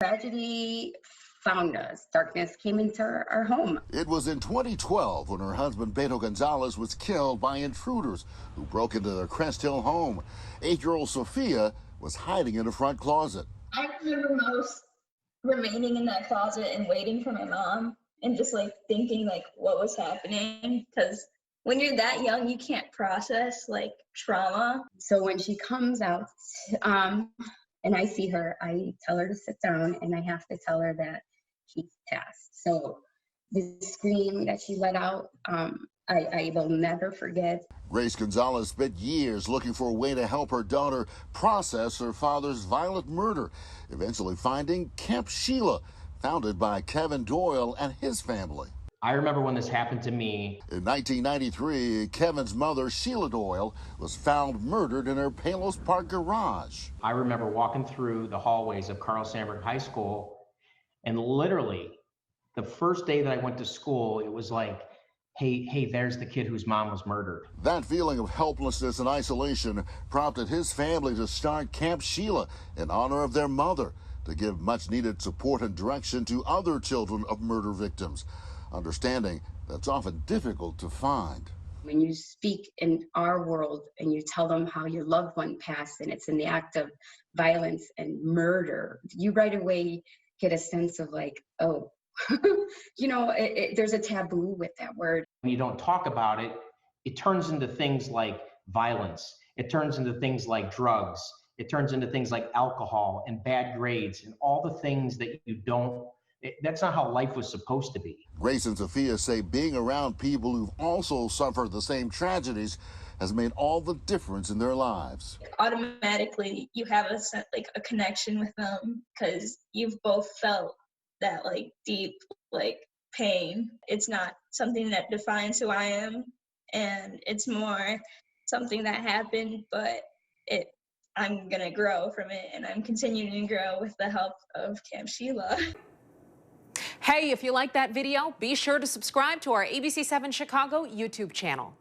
tragedy found us. Darkness came into our home. It was in 2012 when her husband, Beto Gonzalez, was killed by intruders who broke into their Crest Hill home. 8-year-old Sophia was hiding in a front closet. I remember most remaining in that closet and waiting for my mom and just like thinking like what was happening, because when you're that young, you can't process like trauma. So when she comes out, and I see her, I tell her to sit down, and I have to tell her that she's passed. So the scream that she let out, I will never forget. Grace Gonzalez spent years looking for a way to help her daughter process her father's violent murder, eventually finding Camp Sheilah, founded by Kevin Doyle and his family. I remember when this happened to me. In 1993, Kevin's mother, Sheilah Doyle, was found murdered in her Palos Park garage. I remember walking through the hallways of Carl Sandburg High School, and literally the first day that I went to school, it was like, hey, there's the kid whose mom was murdered. That feeling of helplessness and isolation prompted his family to start Camp Sheilah in honor of their mother, to give much needed support and direction to other children of murder victims. Understanding that's often difficult to find. When you speak in our world and you tell them how your loved one passed and it's in the act of violence and murder, you right away get a sense of like, oh, you know, there's a taboo with that word. When you don't talk about it, it turns into things like violence. It turns into things like drugs. It turns into things like alcohol and bad grades and all the things that you don't. That's not how life was supposed to be. Grace and Sophia say being around people who've also suffered the same tragedies has made all the difference in their lives. Automatically, you have a connection with them because you've both felt that like deep like pain. It's not something that defines who I am, and it's more something that happened, but I'm gonna grow from it, and I'm continuing to grow with the help of Camp Sheilah. Hey, if you like that video, be sure to subscribe to our ABC7 Chicago YouTube channel.